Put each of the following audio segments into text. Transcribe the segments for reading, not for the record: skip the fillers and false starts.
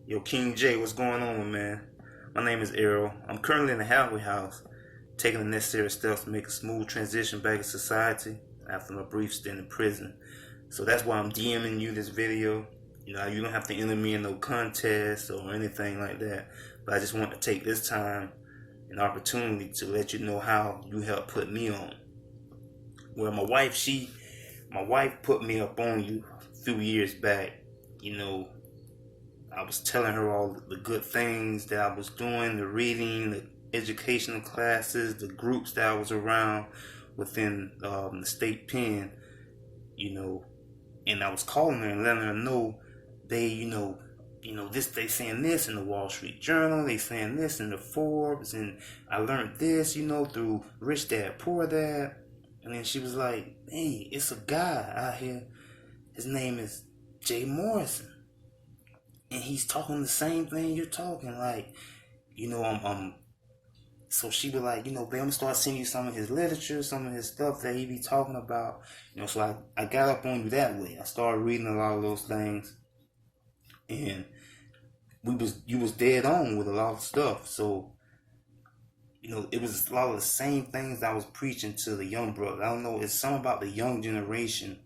Yo, King J, what's going on, man? My name is Errol. I'm currently in the halfway house, taking the necessary steps to make a smooth transition back in society after my brief stint in prison. So that's why I'm DMing you this video. You don't have to enter me in no contest or anything like that. But I just want to take this time and opportunity to let you know how you helped put me on. Well, my wife put me up on you a few years back. I was telling her all the good things that I was doing, the reading, the educational classes, the groups that I was around within the state pen, and I was calling her and letting her know they saying this in the Wall Street Journal, they saying this in the Forbes, and I learned this, through Rich Dad Poor Dad. And then she was like, hey, it's a guy out here. His name is Morrison. And he's talking the same thing you're talking. Like, so she was like, babe, I'm gonna start sending you some of his literature, some of his stuff that he be talking about. So I got up on you that way. I started reading a lot of those things. And you was dead on with a lot of stuff. So, it was a lot of the same things I was preaching to the young brother. I don't know, it's something about the young generation.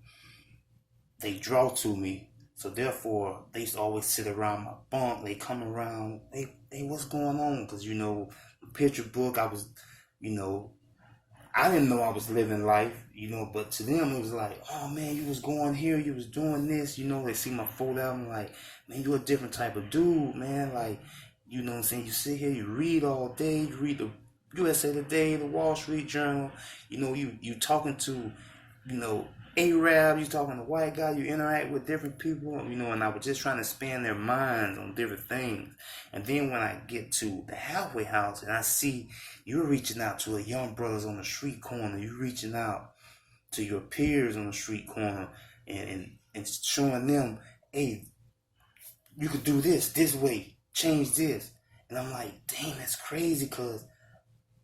They draw to me. So therefore, they used to always sit around my bunk. They come around. Hey, what's going on? Because, the picture book, I was, I didn't know I was living life, but to them, it was like, oh, man, you was going here. You was doing this. They see my photo album, like, man, you're a different type of dude, man. Like, you know what I'm saying? You sit here, you read all day. You read the USA Today, the Wall Street Journal. You talking to, Arab, you talking to white guy, you interact with different people, and I was just trying to expand their minds on different things. And then when I get to the halfway house and I see you're reaching out to a young brothers on the street corner, you're reaching out to your peers on the street corner and showing them, hey, you could do this way, change this. And I'm like, damn, that's crazy, because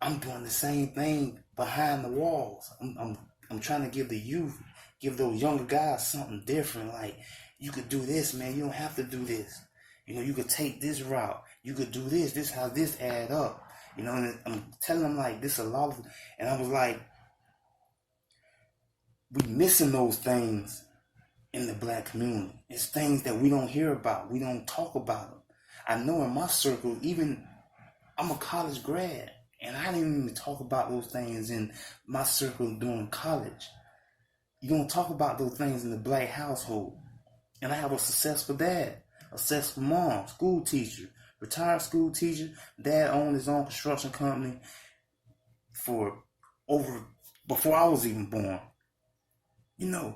I'm doing the same thing behind the walls. I'm trying to give the youth, give those younger guys something different. Like, you could do this, man. You don't have to do this. You could take this route. You could do this. This how this add up. And I'm telling them, like, this a lot of, and I was like, we missing those things in the black community. It's things that we don't hear about. We don't talk about them. I know in my circle, even I'm a college grad, and I didn't even talk about those things in my circle during college. You don't talk about those things in the black household. And I have a successful dad, a successful mom, school teacher, retired school teacher. Dad owned his own construction company before I was even born. The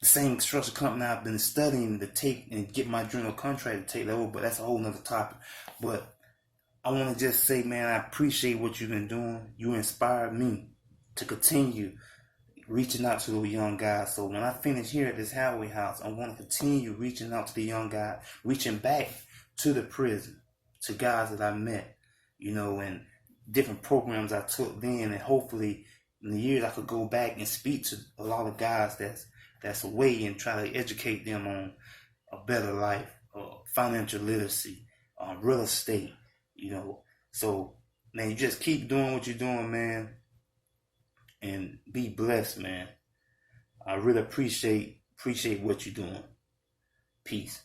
same construction company I've been studying to take and get my general contract to take that over, but that's a whole nother topic. But I want to just say, man, I appreciate what you've been doing. You inspired me to continue reaching out to those young guys. So when I finish here at this halfway house, I want to continue reaching out to the young guys, reaching back to the prison, to guys that I met, and different programs I took then, and hopefully in the years I could go back and speak to a lot of guys that's away and try to educate them on a better life, financial literacy, real estate, So, man, you just keep doing what you're doing, man. And be blessed, man. I really appreciate what you're doing. Peace.